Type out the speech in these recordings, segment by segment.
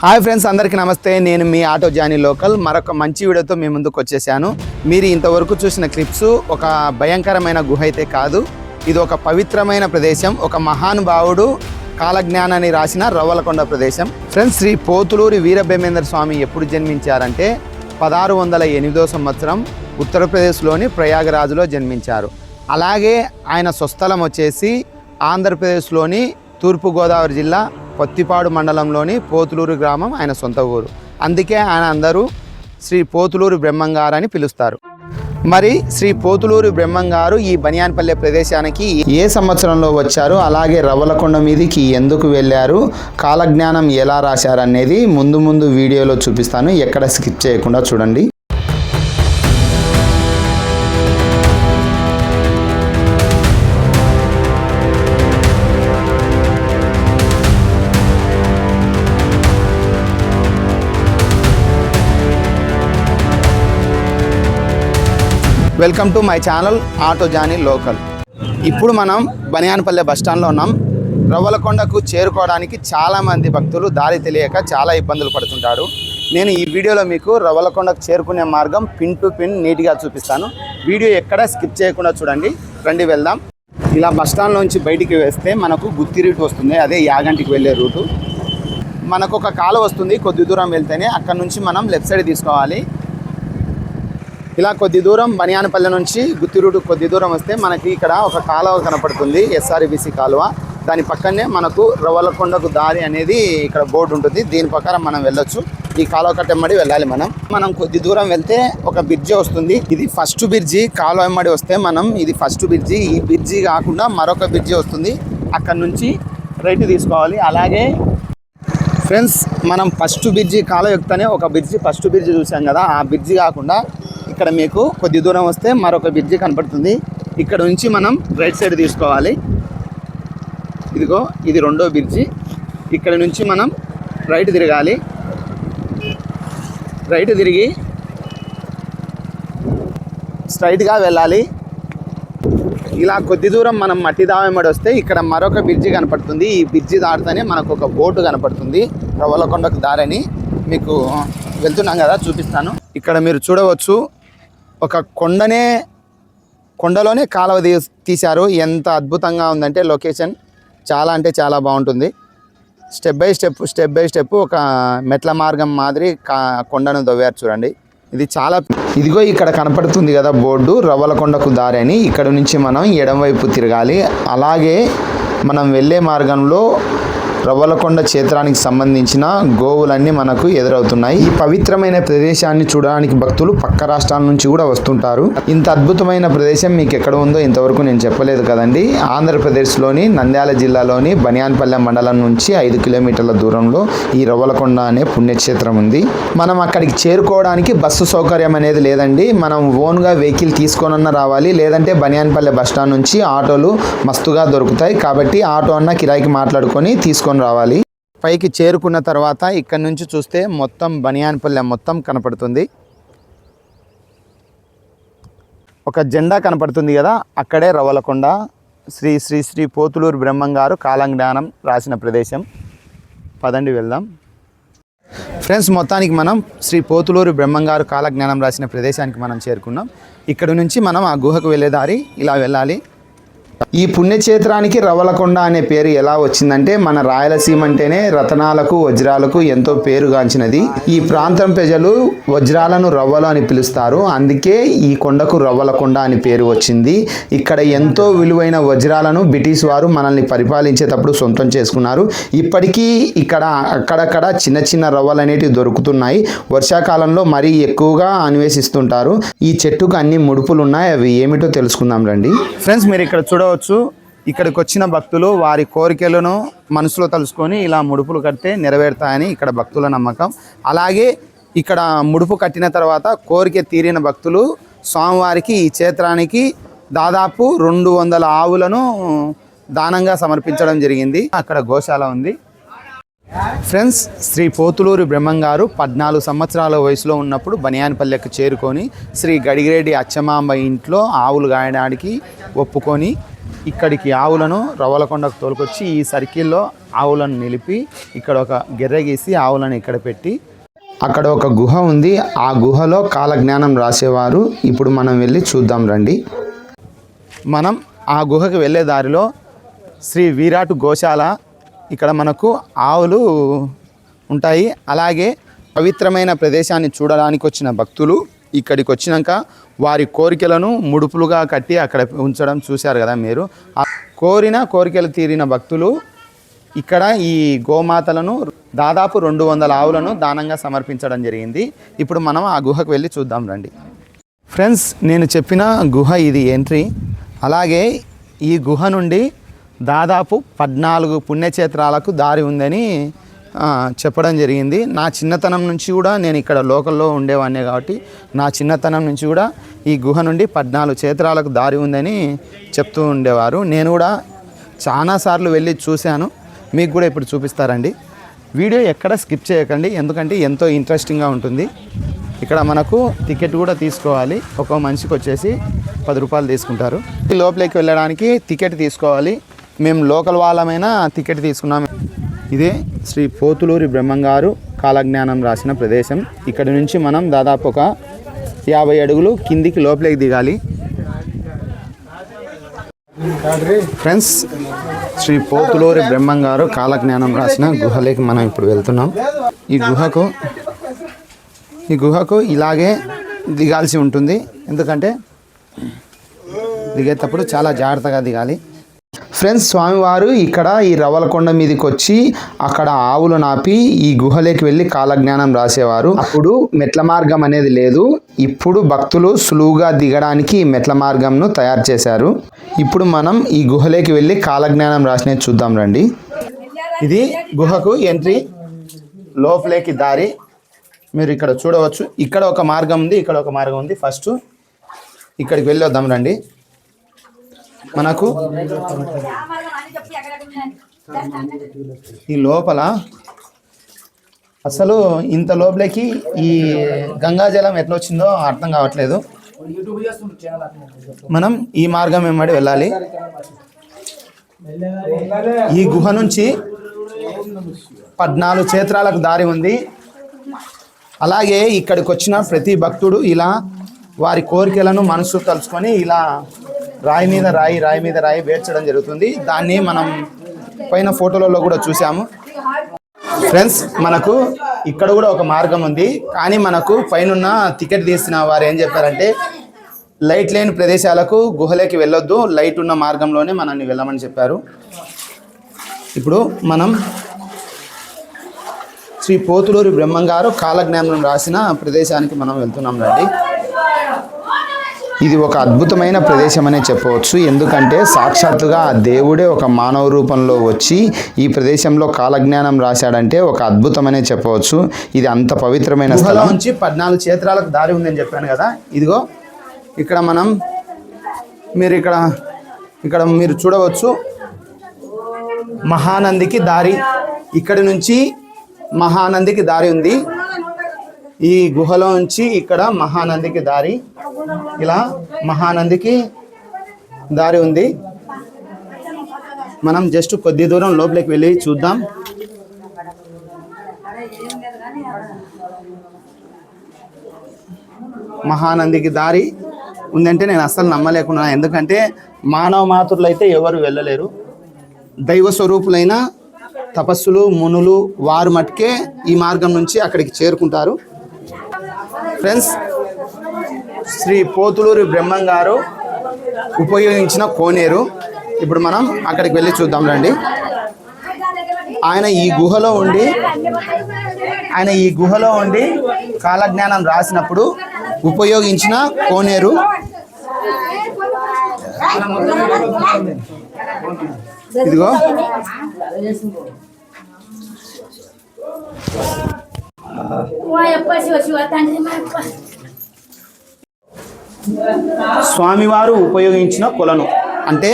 Hi friends, అందరికీ నమస్తే. నేను మీ ఆటో జానీ లోకల్ మరొక మంచి వీడియోతో మీ ముందుకు వచ్చేసాను. మీరు ఇంతవరకు చూసిన క్లిప్స్ ఒక భయంకరమైన గుహ అయితే కాదు, ఇది ఒక పవిత్రమైన ప్రదేశం. ఒక మహానుభావుడు కాలజ్ఞానాన్ని రాసిన రవ్వలకొండ ప్రదేశం. ఫ్రెండ్స్, శ్రీ పోతులూరి వీరబ్రహ్మేంద్ర స్వామి ఎప్పుడు జన్మించారంటే 1608 సంవత్సరం ఉత్తరప్రదేశ్లోని ప్రయాగరాజులో జన్మించారు. అలాగే ఆయన స్వస్థలం వచ్చేసి ఆంధ్రప్రదేశ్లోని తూర్పుగోదావరి జిల్లా పొత్తిపాడు మండలంలోని పోతులూరు గ్రామం ఆయన సొంత ఊరు. అందుకే ఆయన అందరూ శ్రీ పోతులూరు బ్రహ్మంగారు అని పిలుస్తారు. మరి శ్రీ పోతులూరు బ్రహ్మంగారు ఈ బనియాన్పల్లె ప్రదేశానికి ఏ సంవత్సరంలో వచ్చారు, అలాగే రవ్వలకొండ మీదకి ఎందుకు వెళ్ళారు, కాలజ్ఞానం ఎలా రాశారు అనేది ముందు వీడియోలో చూపిస్తాను. ఎక్కడ స్కిప్ చేయకుండా చూడండి. Welcome to my channel auto Johnny local. ఇప్పుడు మనం బనియాన్పల్లె బస్టాండ్లో ఉన్నాం. రవ్వలకొండకు చేరుకోవడానికి చాలామంది భక్తులు దారి తెలియక చాలా ఇబ్బందులు పడుతుంటారు. నేను ఈ వీడియోలో మీకు రవ్వలకొండకు చేరుకునే మార్గం పిన్ టు పిన్ నీట్గా చూపిస్తాను. వీడియో ఎక్కడ స్కిప్ చేయకుండా చూడండి. రండి వెళ్దాం. ఇలా బస్టాండ్లోంచి బయటికి వేస్తే మనకు గుత్తి రూట్ వస్తుంది, అదే యాగంటికి వెళ్ళే రూటు. మనకు ఒక కాలువ వస్తుంది, కొద్ది దూరం వెళ్తేనే. అక్కడ నుంచి మనం లెఫ్ట్ సైడ్ తీసుకోవాలి. ఇలా కొద్ది దూరం బనియాన్పల్లె నుంచి గుత్తి రూటు కొద్ది దూరం వస్తే మనకి ఇక్కడ ఒక కాలువ కనపడుతుంది, ఎస్ఆర్బిసి కాలువ. దాని పక్కనే మనకు రవ్వలకొండకు దారి అనేది ఇక్కడ బోర్డు ఉంటుంది. దీని ప్రకారం మనం వెళ్ళొచ్చు. ఈ కాలువ కట్టెమ్మడి వెళ్ళాలి. మనం కొద్ది దూరం వెళ్తే ఒక బ్రిడ్జి వస్తుంది. ఇది ఫస్ట్ బ్రిడ్జి. కాలువ ఎమ్మడి వస్తే ఇది ఫస్ట్ బ్రిడ్జి. ఈ బ్రిడ్జి కాకుండా మరొక బ్రిడ్జి వస్తుంది, అక్కడ నుంచి రైట్ తీసుకోవాలి. అలాగే ఫ్రెండ్స్, మనం ఫస్ట్ బ్రిడ్జి కాలువ ఎక్కుతూనే ఒక బ్రిడ్జి, ఫస్ట్ బ్రిడ్జి చూసాం కదా, ఆ బ్రిడ్జి కాకుండా ఇక్కడ మీకు కొద్ది దూరం వస్తే మరొక బ్రిడ్జి కనపడుతుంది. ఇక్కడ నుంచి మనం రైట్ సైడ్ తీసుకోవాలి. ఇదిగో ఇది రెండో బ్రిడ్జి. ఇక్కడ నుంచి మనం రైట్ తిరగాలి. రైట్ తిరిగి స్ట్రైట్గా వెళ్ళాలి. ఇలా కొద్ది దూరం మనం మట్టి దావెమ్మడి వస్తే ఇక్కడ మరొక బ్రిడ్జి కనపడుతుంది. ఈ బ్రిడ్జి దాటితేనే మనకు ఒక బోటు కనపడుతుంది, రవ్వలకొండకు దారని. మీకు వెళ్తున్నాం కదా, చూపిస్తాను. ఇక్కడ మీరు చూడవచ్చు, ఒక కొండలోనే కాలువ తీశారు. ఎంత అద్భుతంగా ఉందంటే లొకేషన్ చాలా అంటే చాలా బాగుంటుంది. స్టెప్ బై స్టెప్ ఒక మెట్ల మార్గం మాదిరి కొండను దవ్వారు చూడండి. ఇదిగో ఇక్కడ కనపడుతుంది కదా బోర్డు, రవ్వలకొండకు దారి అని. ఇక్కడ నుంచి మనం ఎడమవైపు తిరగాలి. అలాగే మనం వెళ్ళే మార్గంలో రవ్వలకొండ క్షేత్రానికి సంబంధించిన గోవులన్నీ మనకు ఎదురవుతున్నాయి. ఈ పవిత్రమైన ప్రదేశాన్ని చూడడానికి భక్తులు పక్క రాష్ట్రాల నుంచి కూడా వస్తుంటారు. ఇంత అద్భుతమైన ప్రదేశం మీకు ఎక్కడ ఉందో ఇంతవరకు నేను చెప్పలేదు కదండి. ఆంధ్రప్రదేశ్లోని నంద్యాల జిల్లాలోని బనియాన్పల్లె మండలం నుంచి 5 కిలోమీటర్ల దూరంలో ఈ రవ్వలకొండ అనే పుణ్యక్షేత్రం ఉంది. మనం అక్కడికి చేరుకోవడానికి బస్సు సౌకర్యం అనేది లేదండి. మనం ఓన్గా వెహికల్ తీసుకొనన్నా రావాలి, లేదంటే బనియాన్పల్లె బస్టాండ్ నుంచి ఆటోలు మస్తుగా దొరుకుతాయి. కాబట్టి ఆటో అన్న కిరాయికి మాట్లాడుకొని తీసుకొని రావాలి. పైకి చేరుకున్న తర్వాత ఇక్కడ నుంచి చూస్తే మొత్తం బనియాన్పల్లె మొత్తం కనపడుతుంది. ఒక జెండా కనపడుతుంది కదా, అక్కడే రవ్వలకొండ శ్రీ శ్రీ శ్రీ పోతులూరు బ్రహ్మంగారు కాలజ్ఞానం రాసిన ప్రదేశం. పదండి వెళ్దాం. ఫ్రెండ్స్, మొత్తానికి మనం శ్రీ పోతులూరు బ్రహ్మంగారు కాలజ్ఞానం రాసిన ప్రదేశానికి మనం చేరుకున్నాం. ఇక్కడ నుంచి మనం ఆ గుహకు వెళ్ళే దారి ఇలా వెళ్ళాలి. ఈ పుణ్యక్షేత్రానికి రవ్వలకొండ అనే పేరు ఎలా వచ్చిందంటే, మన రాయలసీమ అంటేనే రతనాలకు వజ్రాలకు ఎంతో పేరుగాంచినది. ఈ ప్రాంతం ప్రజలు వజ్రాలను రవ్వలు అని పిలుస్తారు. అందుకే ఈ కొండకు రవ్వలకొండ అని పేరు వచ్చింది. ఇక్కడ ఎంతో విలువైన వజ్రాలను బ్రిటిష్ వారు మనల్ని పరిపాలించేటప్పుడు సొంతం చేసుకున్నారు. ఇప్పటికీ ఇక్కడ అక్కడక్కడ చిన్న రవ్వలు అనేటివి దొరుకుతున్నాయి. వర్షాకాలంలో మరీ ఎక్కువగా అన్వేషిస్తుంటారు. ఈ చెట్టుకు అన్ని ముడుపులు ఉన్నాయి, అవి ఏమిటో తెలుసుకుందాం రండి. ఫ్రెండ్స్, మీరు ఇక్కడ చూడవచ్చు, ఇక్కడికి వచ్చిన భక్తులు వారి కోరికలను మనసులో తలుసుకొని ఇలా ముడుపులు కడితే నెరవేరుతాయని ఇక్కడ భక్తుల నమ్మకం. అలాగే ఇక్కడ ముడుపు కట్టిన తర్వాత కోరిక తీరిన భక్తులు స్వామివారికి ఈ క్షేత్రానికి దాదాపు 200 ఆవులను దానంగా సమర్పించడం జరిగింది. అక్కడ గోశాల ఉంది. ఫ్రెండ్స్, శ్రీ పోతులూరు బ్రహ్మంగారు 14 సంవత్సరాల వయసులో ఉన్నప్పుడు బనియాన్పల్లెకు చేరుకొని శ్రీ గడిగిరెడ్డి అచ్చమాంబ ఇంట్లో ఆవులు గాయడానికి ఒప్పుకొని ఇక్కడికి ఆవులను రవ్వలకొండకు తోలుకొచ్చి ఈ సర్కిల్లో ఆవులను నిలిపి ఇక్కడ ఒక గెర్రె గీసి ఆవులను ఇక్కడ పెట్టి అక్కడ ఒక గుహ ఉంది. ఆ గుహలో కాలజ్ఞానం రాసేవారు. ఇప్పుడు మనం వెళ్ళి చూద్దాం రండి. మనం ఆ గుహకు వెళ్ళే దారిలో శ్రీ వీరాటు గోశాల, ఇక్కడ మనకు ఆవులు ఉంటాయి. అలాగే పవిత్రమైన ప్రదేశాన్ని చూడడానికి వచ్చిన భక్తులు ఇక్కడికి వచ్చినాక వారి కోరికలను ముడుపులుగా కట్టి అక్కడ ఉంచడం చూశారు కదా మీరు. ఆ కోరికలు తీరిన భక్తులు ఇక్కడ ఈ గోమాతలను దాదాపు 200 ఆవులను దానంగా సమర్పించడం జరిగింది. ఇప్పుడు మనం ఆ గుహకు వెళ్ళి చూద్దాం రండి. ఫ్రెండ్స్, నేను చెప్పిన గుహ ఇది ఎంట్రీ. అలాగే ఈ గుహ నుండి దాదాపు 14 పుణ్యక్షేత్రాలకు దారి ఉందని చెప్పడం జరిగింది. నా చిన్నతనం నుంచి కూడా నేను ఇక్కడ లోకల్లో ఉండేవాడినే కాబట్టి నా చిన్నతనం నుంచి కూడా ఈ గుహ నుండి 14 క్షేత్రాలకు దారి ఉందని చెప్తూ ఉండేవారు. నేను కూడా చాలాసార్లు వెళ్ళి చూశాను. మీకు కూడా ఇప్పుడు చూపిస్తారండి. వీడియో ఎక్కడ స్కిప్ చేయకండి, ఎందుకంటే ఎంతో ఇంట్రెస్టింగ్గా ఉంటుంది. ఇక్కడ మనకు టికెట్ కూడా తీసుకోవాలి. ఒక్కో మనిషికి వచ్చేసి 10 రూపాయలు తీసుకుంటారు. లోపలికి వెళ్ళడానికి టికెట్ తీసుకోవాలి. మేము లోకల్ వాళ్ళమైనా టికెట్ తీసుకున్నాము. ఇదే శ్రీ పోతులూరి బ్రహ్మంగారు కాలజ్ఞానం రాసిన ప్రదేశం. ఇక్కడి నుంచి మనం దాదాపు ఒక 50 అడుగులు కిందికి లోపలికి దిగాలి. ఫ్రెండ్స్, శ్రీ పోతులూరి బ్రహ్మంగారు కాలజ్ఞానం రాసిన గుహలోకి మనం ఇప్పుడు వెళ్తున్నాం. ఈ గుహకు ఇలాగే దిగాల్సి ఉంటుంది. ఎందుకంటే దిగేటప్పుడు చాలా జాగ్రత్తగా దిగాలి. ఫ్రెండ్స్, స్వామివారు ఇక్కడ ఈ రవ్వలకొండ మీదకి వచ్చి అక్కడ ఆవులు నాపి ఈ గుహలోకి వెళ్ళి కాలజ్ఞానం రాసేవారు. అప్పుడు మెట్ల మార్గం అనేది లేదు. ఇప్పుడు భక్తులు సులువుగా దిగడానికి మెట్ల మార్గంను తయారు చేశారు. ఇప్పుడు మనం ఈ గుహలోకి వెళ్ళి కాలజ్ఞానం రాసినది చూద్దాం రండి. ఇది గుహకు ఎంట్రీ, లోపలికి దారి. మీరు ఇక్కడ చూడవచ్చు. ఇక్కడ ఒక మార్గం ఉంది, ఇక్కడ ఒక మార్గం ఉంది. ఫస్ట్ ఇక్కడికి వెళ్ళి వద్దాం రండి. మనకు ఈ లోపల అసలు ఇంత లోపలికి ఈ గంగాజలం ఎట్లా వచ్చిందో అర్థం కావట్లేదు. మనం ఈ మార్గం వెంబడి వెళ్ళాలి. ఈ గుహ నుంచి 14 క్షేత్రాలకు దారి ఉంది. అలాగే ఇక్కడికి వచ్చిన ప్రతి భక్తుడు ఇలా వారి కోరికలను మనసు తలుచుకొని ఇలా రాయి మీద రాయి వేర్చడం జరుగుతుంది. దాన్ని మనం పైన ఫోటోలలో కూడా చూసాము. ఫ్రెండ్స్, మనకు ఇక్కడ కూడా ఒక మార్గం ఉంది. కానీ మనకు పైన టికెట్ తీసిన వారు ఏం చెప్పారంటే లైట్ లేని ప్రదేశాలకు గుహలోకి వెళ్ళొద్దు, లైట్ ఉన్న మార్గంలోనే మనల్ని వెళ్ళమని చెప్పారు. ఇప్పుడు మనం శ్రీ పోతులూరి బ్రహ్మంగారు కాలజ్ఞానం రాసిన ప్రదేశానికి మనం వెళ్తున్నాం రండి. ఇది ఒక అద్భుతమైన ప్రదేశం అనే చెప్పవచ్చు. ఎందుకంటే సాక్షాత్తుగా ఆ దేవుడే ఒక మానవ రూపంలో వచ్చి ఈ ప్రదేశంలో కాలజ్ఞానం రాశాడంటే ఒక అద్భుతమనే చెప్పవచ్చు. ఇది అంత పవిత్రమైన స్థలం. నుంచి 14 క్షేత్రాలకు దారి ఉందని చెప్పాను కదా. ఇదిగో ఇక్కడ మీరు ఇక్కడ మీరు చూడవచ్చు. మహానందికి దారి, ఇక్కడి నుంచి మహానందికి దారి ఉంది. ఈ గుహలో నుంచి ఇక్కడ మహానందికి దారి, ఇలా మహానందికి దారి ఉంది. మనం జస్ట్ కొద్ది దూరం లోపలికి వెళ్ళి చూద్దాం. మహానందికి దారి ఉందంటే నేను అస్సలు నమ్మలేకున్నా. ఎందుకంటే మానవ మాతృలు అయితే ఎవరు వెళ్ళలేరు. దైవ స్వరూపులైన తపస్సులు, మునులు వారు మటుకే ఈ మార్గం నుంచి అక్కడికి చేరుకుంటారు. ఫ్రెండ్స్, శ్రీ పోతులూరి బ్రహ్మంగారు ఉపయోగించిన కోనేరు. ఇప్పుడు మనం అక్కడికి వెళ్ళి చూద్దాం రండి. ఆయన ఈ గుహలో ఉండి కాలజ్ఞానం రాసినప్పుడు ఉపయోగించిన కోనేరు. ఇదిగో స్వామివారు ఉపయోగించిన కొలను, అంటే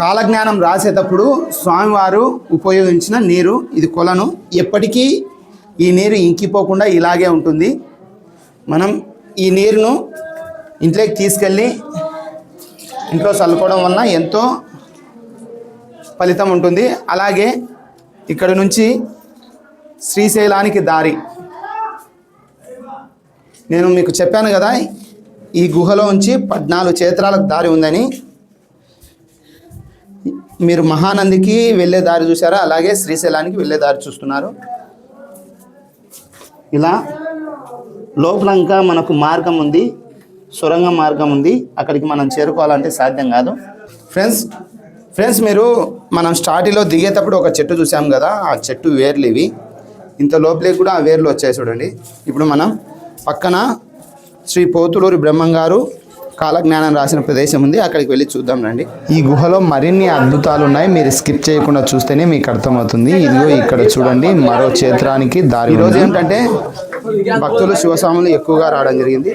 కాలజ్ఞానం రాసేటప్పుడు స్వామివారు ఉపయోగించిన నీరు. ఇది కొలను. ఎప్పటికీ ఈ నీరు ఇంకిపోకుండా ఇలాగే ఉంటుంది. మనం ఈ నీరును ఇంట్లోకి తీసుకెళ్ళి ఇంట్లో చల్లుకోవడం వలన ఎంతో ఫలితం ఉంటుంది. అలాగే ఇక్కడ నుంచి శ్రీశైలానికి దారి నేను మీకు చెప్పాను కదా, ఈ గుహలో ఉంచి 14 క్షేత్రాలకు దారి ఉందని. మీరు మహానందికి వెళ్ళే దారి చూసారా, అలాగే శ్రీశైలానికి వెళ్ళే దారి చూస్తున్నారు. ఇలా లోపల ఇంకా మనకు మార్గం ఉంది, సొరంగ మార్గం ఉంది. అక్కడికి మనం చేరుకోవాలంటే సాధ్యం కాదు. ఫ్రెండ్స్ మీరు మనం స్టార్టింగ్లో దిగేటప్పుడు ఒక చెట్టు చూసాం కదా, ఆ చెట్టు వేర్లు ఇవి. ఇంత లోపలికి కూడా ఆ వేర్లు వచ్చాయి చూడండి. ఇప్పుడు మనం పక్కన శ్రీ పోతులూరి బ్రహ్మంగారు కాలజ్ఞానం రాసిన ప్రదేశం ఉంది, అక్కడికి వెళ్ళి చూద్దాం రండి. ఈ గుహలో మరిన్ని అద్భుతాలు ఉన్నాయి, మీరు స్కిప్ చేయకుండా చూస్తేనే మీకు అర్థమవుతుంది. ఇదిగో ఇక్కడ చూడండి, మరో క్షేత్రానికి దారి. ఈరోజు ఏంటంటే భక్తులు శివస్వాములు ఎక్కువగా రావడం జరిగింది.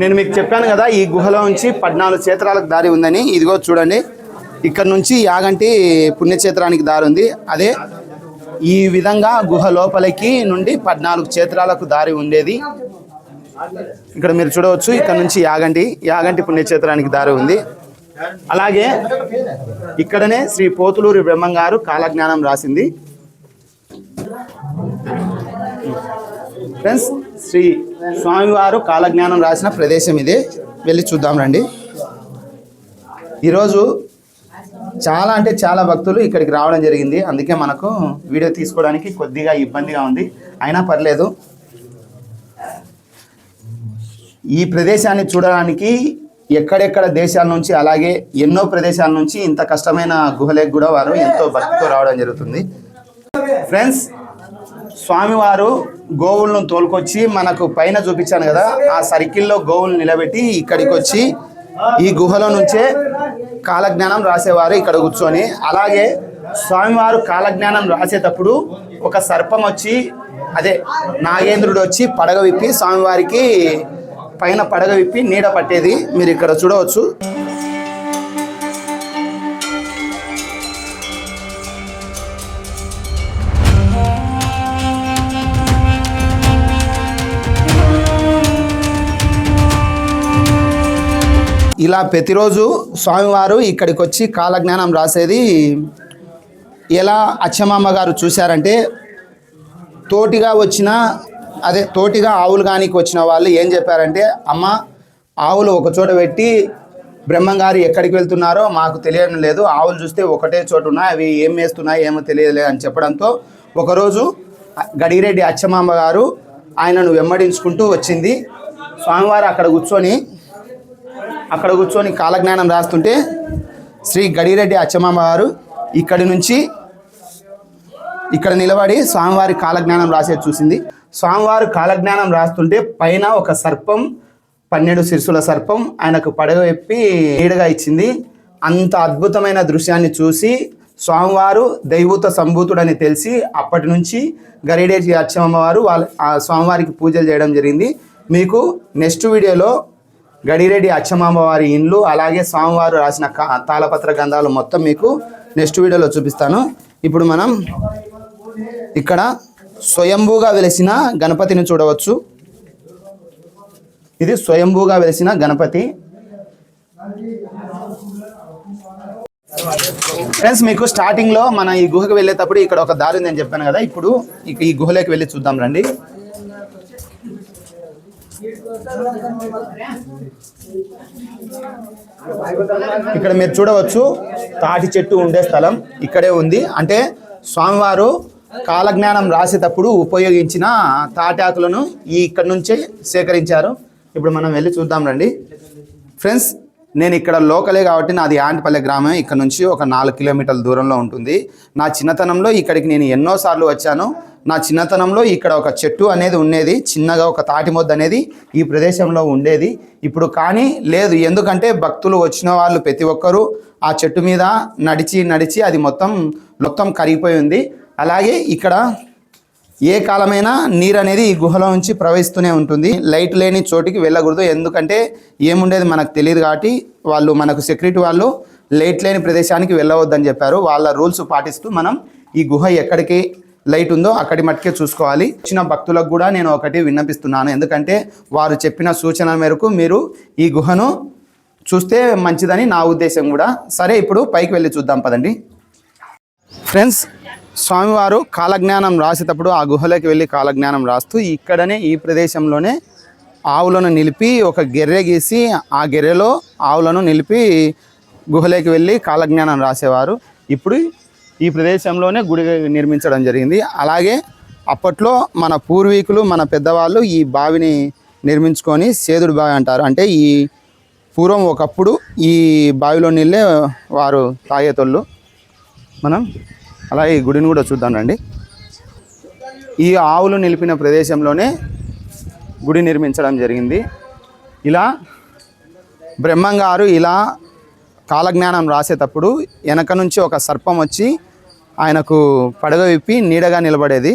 నేను మీకు చెప్పాను కదా, ఈ గుహలో నుంచి 14 క్షేత్రాలకు దారి ఉందని. ఇదిగో చూడండి, ఇక్కడ నుంచి యాగంటి పుణ్యక్షేత్రానికి దారి ఉంది. అదే ఈ విధంగా గుహ లోపలికి నుండి 14 క్షేత్రాలకు దారి ఉండేది. ఇక్కడ మీరు చూడవచ్చు, ఇక్కడ నుంచి యాగంటి పుణ్యక్షేత్రానికి దారి ఉంది. అలాగే ఇక్కడనే శ్రీ పోతులూరి బ్రహ్మంగారు కాలజ్ఞానం రాసింది. ఫ్రెండ్స్, శ్రీ స్వామివారు కాలజ్ఞానం రాసిన ప్రదేశం ఇదే, వెళ్ళి చూద్దాం రండి. ఈరోజు చాలా అంటే చాలా భక్తులు ఇక్కడికి రావడం జరిగింది. అందుకే మనకు వీడియో తీసుకోవడానికి కొద్దిగా ఇబ్బందిగా ఉంది, అయినా పర్లేదు. ఈ ప్రదేశాన్ని చూడడానికి ఎక్కడెక్కడ దేశాల నుంచి, అలాగే ఎన్నో ప్రదేశాల నుంచి ఇంత కష్టమైన గుహలకు కూడా వారు ఎంతో భక్తితో రావడం జరుగుతుంది. ఫ్రెండ్స్, స్వామివారు గోవులను తోలుకొచ్చి మనకు పైన చూపించాను కదా, ఆ సర్కిల్లో గోవులను నిలబెట్టి ఇక్కడికి వచ్చి ఈ గుహలో నుంచే కాలజ్ఞానం రాసేవారు ఇక్కడ కూర్చొని. అలాగే స్వామివారు కాలజ్ఞానం రాసేటప్పుడు ఒక సర్పం వచ్చి, అదే నాగేంద్రుడు వచ్చి పడగ విప్పి స్వామివారికి పైన పడగ విప్పి నీడ పట్టేది మీరు ఇక్కడ చూడవచ్చు. ఇలా ప్రతిరోజు స్వామివారు ఇక్కడికి వచ్చి కాలజ్ఞానం రాసేది ఎలా అచ్చమామ గారు చూశారంటే, తోటిగా ఆవులు కానికి వచ్చిన వాళ్ళు ఏం చెప్పారంటే, అమ్మ ఆవులు ఒక చోట పెట్టి బ్రహ్మంగారు ఎక్కడికి వెళ్తున్నారో మాకు తెలియడం లేదు, ఆవులు చూస్తే ఒకటే చోటు ఉన్నాయి, అవి ఏం వేస్తున్నాయి ఏమో తెలియలేదు అని చెప్పడంతో ఒకరోజు గడిరెడ్డి అచ్చమామ గారు ఆయనను వెంబడించుకుంటూ వచ్చింది. స్వామివారు అక్కడ కూర్చొని కాలజ్ఞానం రాస్తుంటే శ్రీ గడిరెడ్డి అచ్చమామ గారు ఇక్కడ నిలబడి స్వామివారి కాలజ్ఞానం రాసేది చూసింది. స్వామివారు కాలజ్ఞానం రాస్తుంటే పైన ఒక సర్పం, 12 శిరసుల సర్పం ఆయనకు పడగ విప్పి నీడగా ఇచ్చింది. అంత అద్భుతమైన దృశ్యాన్ని చూసి స్వామివారు దైవూత సంభూతుడని తెలిసి అప్పటి నుంచి గడిరెడ్డి అచ్చమామ వారు ఆ స్వామివారికి పూజలు చేయడం జరిగింది. మీకు నెక్స్ట్ వీడియోలో గడిరెడ్డి అచ్చమామ వారి ఇండ్లు, అలాగే స్వామివారు రాసిన తాళపత్ర గ్రంథాలు మొత్తం మీకు నెక్స్ట్ వీడియోలో చూపిస్తాను. ఇప్పుడు మనం ఇక్కడ స్వయంభూగా వెలిసిన గణపతిని చూడవచ్చు. ఇది స్వయంభూగా వెలిసిన గణపతి. ఫ్రెండ్స్, మీకు స్టార్టింగ్లో మన ఈ గుహకు వెళ్ళేటప్పుడు ఇక్కడ ఒక దారి ఉందని చెప్పాను కదా, ఇప్పుడు ఈ గుహలోకి వెళ్ళి చూద్దాం రండి. ఇక్కడ మీరు చూడవచ్చు, తాటి చెట్టు ఉండే స్థలం ఇక్కడే ఉంది. అంటే స్వామివారు కాలజ్ఞానం రాసేటప్పుడు ఉపయోగించిన తాటాకులను ఇక్కడ నుంచే సేకరించారు. ఇప్పుడు మనం వెళ్ళి చూద్దాం రండి. ఫ్రెండ్స్, నేను ఇక్కడ లోకలే కాబట్టి నాది యాంటిపల్లె గ్రామం, ఇక్కడ నుంచి ఒక 4 కిలోమీటర్ల దూరంలో ఉంటుంది. నా చిన్నతనంలో ఇక్కడికి నేను ఎన్నోసార్లు వచ్చాను. నా చిన్నతనంలో ఇక్కడ ఒక చెట్టు అనేది ఉండేది, చిన్నగా ఒక తాటి మొద్దు అనేది ఈ ప్రదేశంలో ఉండేది. ఇప్పుడు కానీ లేదు, ఎందుకంటే భక్తులు వచ్చిన వాళ్ళు ప్రతి ఒక్కరూ ఆ చెట్టు మీద నడిచి అది మొత్తం కరిగిపోయి ఉంది. అలాగే ఇక్కడ ఏ కాలమైనా నీరు అనేది ఈ గుహలో నుంచి ప్రవహిస్తూనే ఉంటుంది. లైట్ లేని చోటికి వెళ్ళకూడదు, ఎందుకంటే ఏముండేది మనకు తెలియదు కాబట్టి మనకు సెక్యూరిటీ వాళ్ళు లైట్ లేని ప్రదేశానికి వెళ్ళవద్దని చెప్పారు. వాళ్ళ రూల్స్ పాటిస్తూ మనం ఈ గుహ ఎక్కడికి లైట్ ఉందో అక్కడి మట్టుకే చూసుకోవాలి. వచ్చిన భక్తులకు కూడా నేను ఒకటి విన్నపిస్తున్నాను, ఎందుకంటే వారు చెప్పిన సూచన మేరకు మీరు ఈ గుహను చూస్తే మంచిదని నా ఉద్దేశం కూడా. సరే ఇప్పుడు పైకి వెళ్ళి చూద్దాం పదండి. ఫ్రెండ్స్, స్వామివారు కాలజ్ఞానం రాసేటప్పుడు ఆ గుహలోకి వెళ్ళి కాలజ్ఞానం రాస్తూ ఇక్కడనే ఈ ప్రదేశంలోనే ఆవులను నిలిపి ఒక గెర్రె గీసి ఆ గెర్రెలో ఆవులను నిలిపి గుహలోకి వెళ్ళి కాలజ్ఞానం రాసేవారు. ఇప్పుడు ఈ ప్రదేశంలోనే గుడి నిర్మించడం జరిగింది. అలాగే అప్పట్లో మన పూర్వీకులు మన పెద్దవాళ్ళు ఈ బావిని నిర్మించుకొని సేదుడు బావి అంటారు. అంటే ఈ పూర్వం ఒకప్పుడు ఈ బావిలో నీళ్ళే వారు తాగేతోళ్ళు. మనం అలాగే ఈ గుడిని కూడా చూద్దాం రండి. ఈ ఆవులు నిలిపిన ప్రదేశంలోనే గుడి నిర్మించడం జరిగింది. ఇలా బ్రహ్మంగారు ఇలా కాలజ్ఞానం రాసేటప్పుడు వెనక నుంచి ఒక సర్పం వచ్చి ఆయనకు పడగ విప్పి నీడగా నిలబడేది.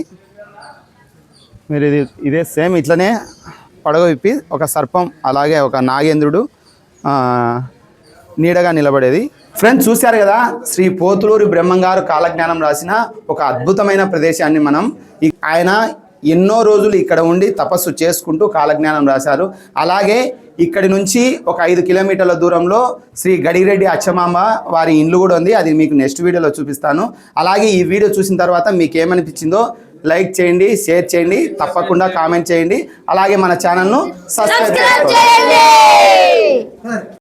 మీరు ఇదే సేమ్ ఇట్లనే పడగ విప్పి ఒక సర్పం అలాగే ఒక నాగేంద్రుడు నీడగా నిలబడేది. ఫ్రెండ్స్, చూశారు కదా శ్రీ పోతులూరి బ్రహ్మంగారు కాలజ్ఞానం రాసిన ఒక అద్భుతమైన ప్రదేశాన్ని మనం. ఆయన ఎన్నో రోజులు ఇక్కడ ఉండి తపస్సు చేసుకుంటూ కాలజ్ఞానం రాశారు. అలాగే ఇక్కడి నుంచి ఒక 5 కిలోమీటర్ల దూరంలో శ్రీ గడిరెడ్డి అచ్చమాంబ వారి ఇల్లు కూడా ఉంది. అది మీకు నెక్స్ట్ వీడియోలో చూపిస్తాను. అలాగే ఈ వీడియో చూసిన తర్వాత మీకు ఏమనిపించిందో లైక్ చేయండి, షేర్ చేయండి, తప్పకుండా కామెంట్ చేయండి. అలాగే మన ఛానల్ను సబ్స్క్రైబ్ చేయండి.